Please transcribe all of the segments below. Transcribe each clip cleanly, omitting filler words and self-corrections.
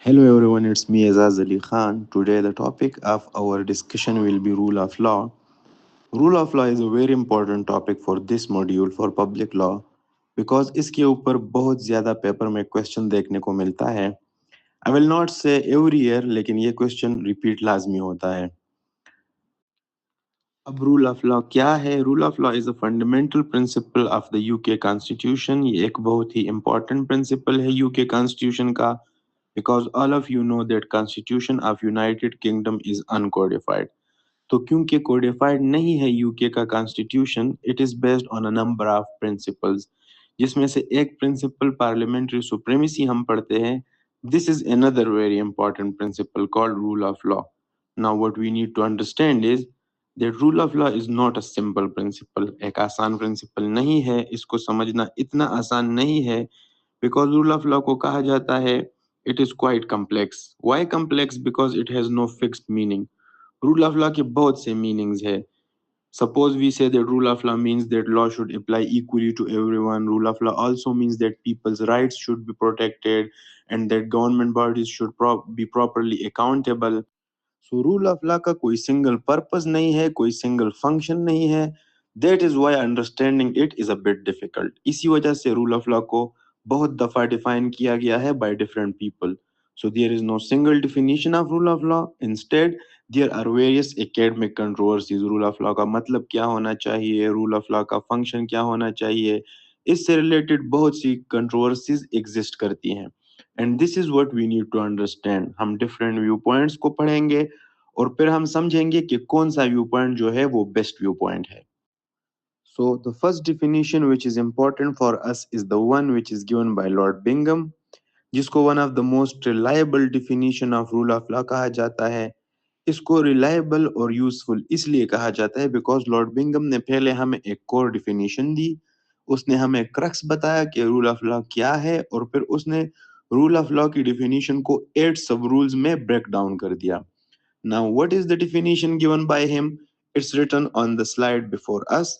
Hello everyone, it's me Azaz Ali Khan. Today the topic of our discussion will be rule of law. Rule of law is a very important topic for this module for public law because इसके ऊपर बहुत ज़्यादा paper में question देखने को मिलता है. I will not say every year लेकिन ये क्वेश्चन रिपीट लाजमी होता है. अब रूल ऑफ लॉ क्या है? Rule of law is a fundamental principle of the UK constitution. ये एक बहुत ही इम्पोर्टेंट प्रिंसिपल है यूके कॉन्स्टिट्यूशन का because all of you know that constitution of United Kingdom is uncodified. तो क्योंकि कोडिफाइड नहीं है यूके का constitution, it is based on a number of principles, जिसमें से एक प्रिंसिपल पार्लियामेंट्री सुप्रीमेसी हम पढ़ते हैं. This is another very important principle called rule of law. Now what we need to understand is that rule of law is not a simple principle. एक आसान principal नहीं है, इसको समझना इतना आसान नहीं है. बिकॉज रूल ऑफ लॉ को कहा जाता है it is quite complex. Why complex? Because it has no fixed meaning. Rule of law के बहुत से meanings है. Suppose we say that rule of law means that law should apply equally to everyone. Rule of law also means that people's rights should be protected and that government bodies should be properly accountable. So rule of law का कोई single purpose नहीं है, कोई single function नहीं है. That is why understanding it is a bit difficult. इसी वजह से rule of law को बहुत दफा डिफाइन किया गया है by different people. So there is no single definition of rule of law. Instead, there are various academic controversies. Rule of law का मतलब क्या होना चाहिए, rule of law का function क्या होना चाहिए, इससे related बहुत सी controversies exist करती हैं. And this is what we need to understand. हम different viewpoints को पढ़ेंगे और फिर हम समझेंगे कि कौन सा viewpoint जो है वो best viewpoint है. So the first definition which is important for us is the one which is given by Lord Bingham, जिसको one of the most reliable definition of rule of law कहा जाता है. इसको reliable और useful इसलिए कहा जाता है because Lord Bingham ने पहले हमें एक core definition दी, उसने हमें crux बताया कि rule of law क्या है और फिर उसने rule of law की definition को 8 sub rules में break down कर दिया. Now what is the definition given by him? It's written on the slide before us.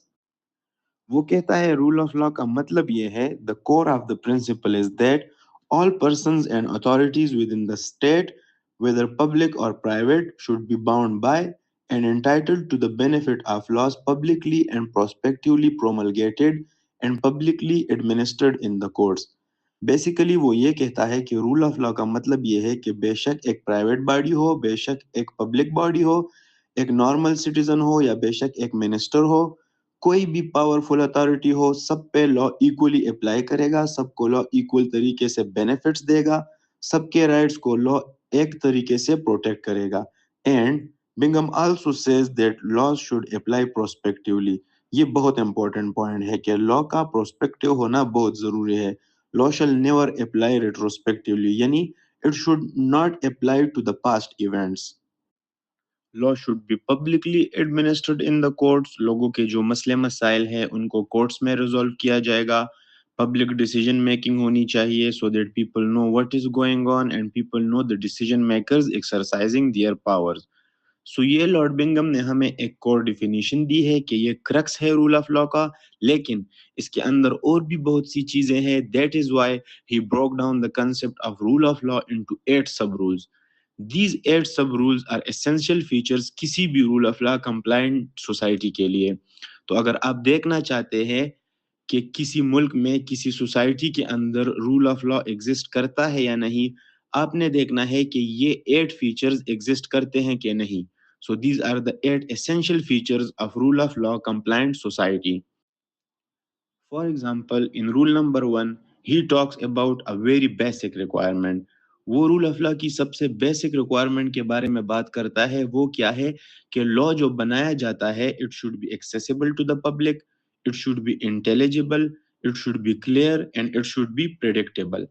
वो कहता है रूल ऑफ लॉ का मतलब ये है the core of the principle is that all persons and authorities within the state, whether public or private, should be bound by and entitled to the benefit of laws publicly and prospectively promulgated and publicly administered in the courts. Basically वो ये कहता है कि rule of law का मतलब ये है कि बेशक एक प्राइवेट बॉडी हो, बेशक एक पब्लिक बॉडी हो, एक नॉर्मल सिटीजन हो या बेशक एक मिनिस्टर हो, कोई भी पावरफुल अथॉरिटी हो, सब पे लॉ इक्वली अप्लाई करेगा, सबको लॉ इक्वल तरीके से बेनिफिट्स देगा, सबके राइट्स को लॉ एक तरीके से प्रोटेक्ट करेगा. And Bingham also says that laws should apply prospectively. ये बहुत इंपॉर्टेंट पॉइंट है कि लॉ का प्रोस्पेक्टिव होना बहुत जरूरी है. Law shall never apply retrospectively, यानी it should not apply to the past events. Law should be publicly administered in the courts. लोगों के जो मसले मसाइल हैं उनको कोर्ट्स में रिजॉल्व किया जाएगा. पब्लिक डिसीजन मेकिंग होनी चाहिए so that people know what is going on and people know the decision makers exercising their powers. So ये लॉर्ड बिंगम ने हमें एक कोर डिफिनीशन दी है कि ये क्रक्स है रूल ऑफ लॉ का, लेकिन इसके अंदर और भी बहुत सी चीजें हैं. That is why he broke down the concept of rule of law into 8 सब रूल्स. These 8 सब रूल्स आर एसेंशियल फीचर्स किसी भी rule of law compliant society के लिए. तो अगर आप देखना चाहते हैं कि किसी मुल्क में किसी सोसाइटी के अंदर रूल ऑफ लॉ एग्जिस्ट करता है या नहीं, आपने देखना है कि ये 8 फीचर्स एग्जिस्ट करते हैं कि नहीं. So these are the 8 essential features of rule of law compliant society. For example, in rule number 1, he talks about a very basic requirement. वो रूल ऑफ लॉ की सबसे बेसिक रिक्वायरमेंट के बारे में बात करता है. वो क्या है कि लॉ जो बनाया जाता है it should be accessible to the public, it should be intelligible, it should be clear and it should be predictable.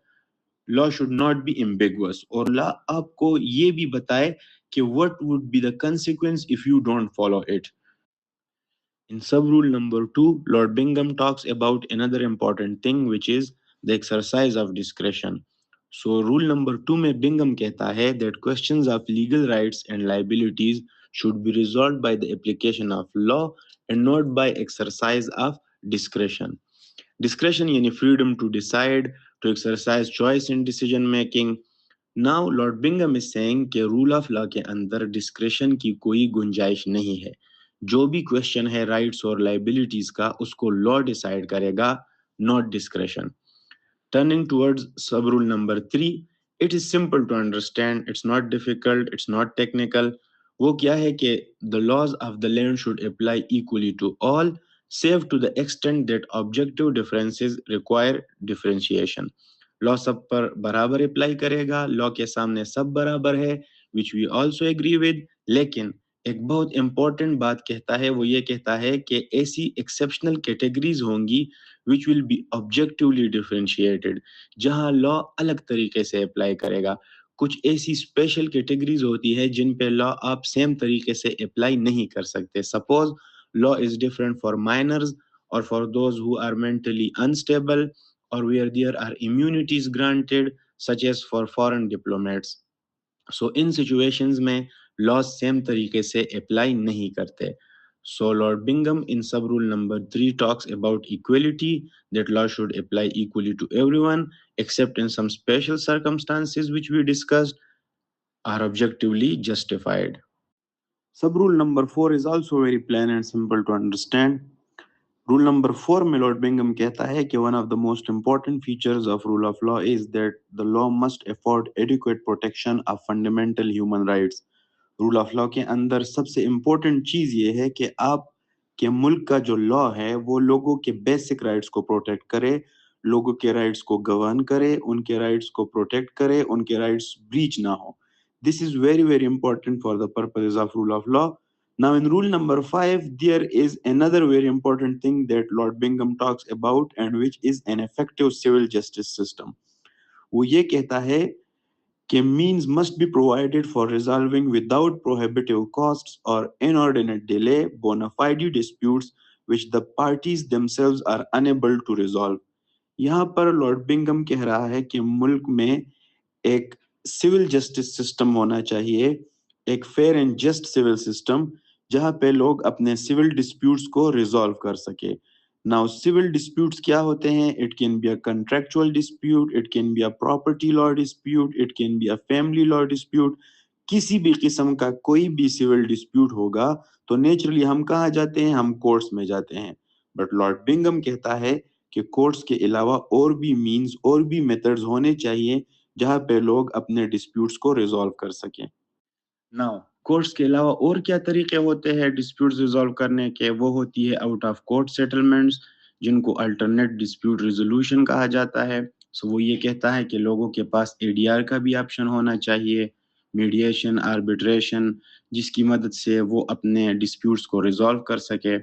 Law should not be ambiguous और लॉ आपको ये भी बताए कि what would be the consequence if you don't follow it. In sub-rule number 2, Lord Bingham talks about another important thing which is the exercise of discretion. So rule number 2 में Bingham कहता है that questions of legal rights and liabilities should be resolved by the application of law and not by exercise of discretion. Discretion यानी freedom to decide, to exercise choice in decision making. Now Lord Bingham is saying कि rule of law के अंदर discretion की कोई गुंजाइश नहीं है। जो भी क्वेश्चन है राइट्स और लाइबिलिटीज का, उसको लॉ डिसाइड करेगा, not discretion. Turning towards sub rule number 3, it is simple to understand, it's not difficult, it's not technical. वो क्या है कि the laws of the land should apply equally to all, save to the extent that objective differences require differentiation. Law सब पर बराबर apply करेगा, law के सामने सब बराबर है, which we also agree with. लेकिन एक बहुत इंपॉर्टेंट बात कहता है, वो ये कहता है कि ऐसी एक्सेप्शनल कैटेगरीज होंगी which will be objectively differentiated, जहां लॉ अलग तरीके से अप्लाई करेगा। कुछ ऐसी स्पेशल कैटेगरीज होती है जिन पे लॉ आप सेम तरीके से अप्लाई नहीं कर सकते। Suppose law is different for minors और for those who are mentally unstable, or where there are immunities granted, such as for foreign diplomats. So in situations में laws same तरीके से apply नहीं करते। So Lord Bingham in sub rule number 3 talks about equality, that law should apply equally to everyone, except in some special circumstances which we discussed are objectively justified. Sub rule number 4 is also very plain and simple to understand. Rule number 4 में Lord Bingham कहता है कि one of the most important features of rule of law is that the law must afford adequate protection of fundamental human rights. Rule of law के अंदर सबसे important चीज ये है कि आप के मुल्क का जो लॉ है वो लोगों के बेसिक राइट्स को प्रोटेक्ट करे, लोगों के राइट्स को गवर्न करे, उनके राइट्स को प्रोटेक्ट करे, उनके राइट्स ब्रीच ना हो। This is very very important for the purposes of rule of law. Now, in rule number 5, there is another very important thing that Lord Bingham talks about, and which is an effective civil justice system. वो ये कहता है कि means must be provided for resolving without prohibitive costs or inordinate delay bona fide disputes which the parties themselves are unable to resolve. यहाँ पर Lord Bingham कह रहा है कि मुल्क में एक सिविल जस्टिस सिस्टम होना चाहिए, एक fair and just civil system, जहां पे लोग अपने सिविल डिस्प्यूट्स को रिजॉल्व कर सके। नाउ सिविल डिस्प्यूट्स क्या होते हैं? It can be a contractual dispute, it can be a property law dispute, it can be a family law dispute. किसी भी किस्म का कोई भी सिविल डिस्प्यूट होगा तो नेचुरली हम कहाँ जाते हैं? हम कोर्ट्स में जाते हैं। बट लॉर्ड बिंगम कहता है कि कोर्ट्स के अलावा और भी मीन्स और भी मेथड्स होने चाहिए जहां पे लोग अपने डिस्प्यूट्स को रिजॉल्व कर सकें। नाउ कोर्ट्स के अलावा और क्या तरीके होते हैं डिस्प्यूट्स रिजॉल्व करने के? वो होती है आउट ऑफ कोर्ट सेटलमेंट्स, जिनको अल्टरनेट डिस्प्यूट रिजोल्यूशन कहा जाता है। सो वो ये कहता है कि लोगों के पास एडीआर का भी ऑप्शन होना चाहिए, मीडिएशन, आर्बिट्रेशन, जिसकी मदद से वो अपने डिस्प्यूट्स को रिजॉल्व कर सके।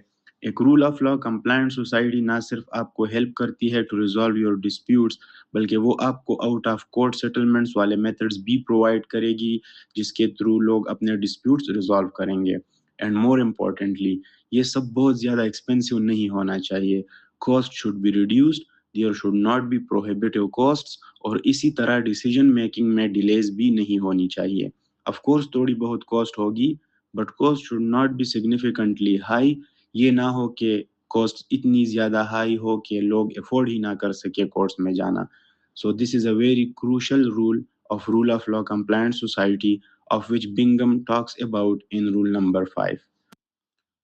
एक rule of law compliant society ना सिर्फ आपको हेल्प करती है टू रिजॉल्व योर डिस्प्यूट्स, बल्कि वो आपको आउट ऑफ कोर्ट सेटलमेंट्स वाले मेथड्स भी प्रोवाइड करेगी, जिसके थ्रू लोग अपने डिस्प्यूट्स रिजॉल्व करेंगे। एंड मोर इम्पोर्टेंटली, ये सब बहुत ज़्यादा एक्सपेंसिव नहीं होना चाहिए। Cost should be reduced, there should not be prohibitive costs, और इसी तरह डिसीजन मेकिंग में डिलेज भी नहीं होनी चाहिए। ऑफ कोर्स थोड़ी बहुत कॉस्ट होगी, but cost should not B significantly high. ये ना हो कि कॉस्ट इतनी ज़्यादा हाई हो कि लोग अफोर्ड ही ना कर सके कोर्ट्स में जाना। So this is a very crucial rule of law compliant society, of which Bingham talks about in rule number 5.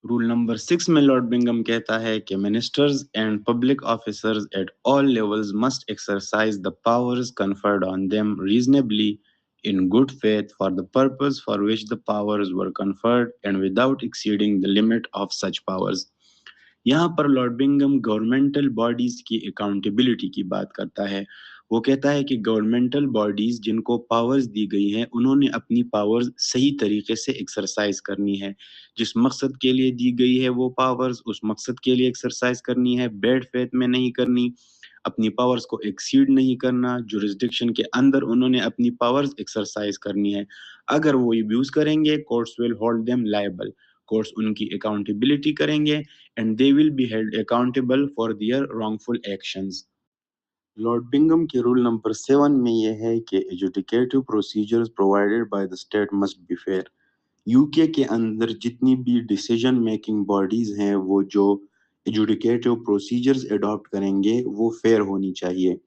Rule number 6 में लॉर्ड बिंगम कहता है कि ministers and public officers at all levels must exercise the powers conferred on them reasonably in good faith for the purpose for which the powers were conferred and without exceeding the limit of such powers. यहाँ पर Lord Bingham governmental bodies की accountability की बात करता है। वो कहता है कि गवर्नमेंटल बॉडीज जिनको पावर्स दी गई हैं, उन्होंने अपनी पावर्स सही तरीके से एक्सरसाइज करनी है। जिस मकसद के लिए दी गई है वो पावर्स, उस मकसद के लिए एक्सरसाइज करनी है, बैड फेथ में नहीं करनी, अपनी पावर्स को एक्सीड नहीं करना, जुरिस्डिक्शन के अंदर उन्होंने अपनी पावर्स एक्सरसाइज करनी है। अगर वो यूज करेंगे, courts will hold them liable, courts उनकी अकाउंटेबिलिटी करेंगे, and they will be held accountable for their wrongful actions. Lord Bingham के रूल नंबर 7 में यह है कि adjudicative procedures provided by the state must be fair. UK के अंदर जितनी भी डिसीजन मेकिंग बॉडीज हैं, वो जो एजुडिकेटिव प्रोसीजर्स अडॉप्ट करेंगे वो फेयर होनी चाहिए।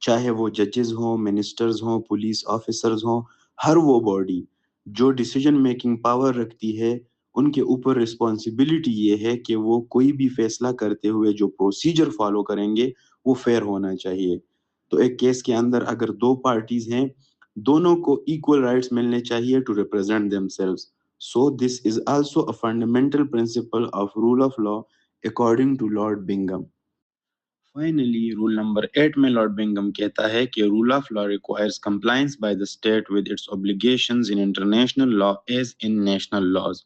चाहे वो जजेस हों, मिनिस्टर्स हों, पुलिस ऑफिसर्स हों, हर वो बॉडी जो डिसीजन मेकिंग पावर रखती है, उनके ऊपर रिस्पॉन्सिबिलिटी ये है कि वो कोई भी फैसला करते हुए जो प्रोसीजर फॉलो करेंगे, वो फेयर होना चाहिए। तो एक केस के अंदर अगर 2 पार्टीज़ हैं, दोनों को इक्वल राइट्स मिलने चाहिए to represent themselves. So this is also a fundamental principle of rule of law according to Lord Bingham. Finally rule number 8 में लॉर्ड बिंगम कहता है कि rule of law requires compliance by the state with its obligations in international law as in national laws.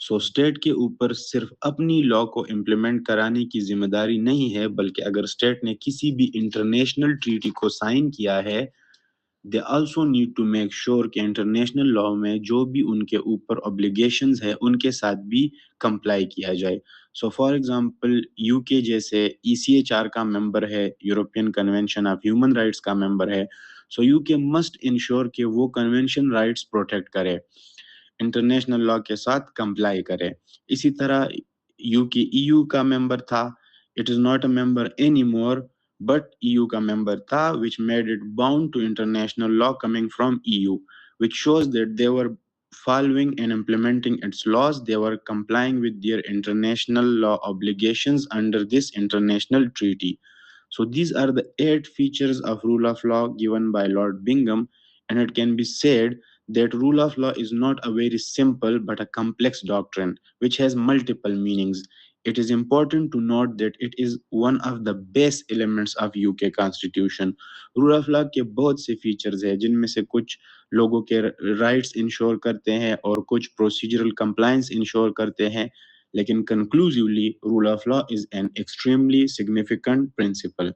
So state के ऊपर सिर्फ अपनी law को implement कराने की जिम्मेदारी नहीं है, बल्कि अगर स्टेट ने किसी भी इंटरनेशनल ट्रीटी को साइन किया है, they also need to make sure कि इंटरनेशनल लॉ में जो भी उनके ऊपर ऑब्लिगेशंस है उनके साथ भी कंप्लाई किया जाए। सो फॉर एग्जांपल यूके जैसे ईसीएचआर का मेंबर है, European convention of human rights का मेंबर है। सो यूके मस्ट इंश्योर कि वो कन्वेंशन राइट्स प्रोटेक्ट करे, इंटरनेशनल लॉ के साथ कंप्लाई करे। इसी तरह यूके ईयू का मेंबर था, it is not a member any more, but EU का member था, which made it bound to international law coming from EU, which shows that they were following and implementing its laws. They were complying with their international law obligations under this international treaty. So these are the 8 features of rule of law given by Lord Bingham, and it can be said that rule of law is not a very simple but a complex doctrine which has multiple meanings. It is important to note that it is one of the base elements of UK Constitution. Rule of law के बहुत से features हैं जिनमें से कुछ लोगों के rights ensure करते हैं और कुछ प्रोसीजरल कंप्लायंस इंश्योर करते हैं, लेकिन conclusively rule of law is an extremely significant principle.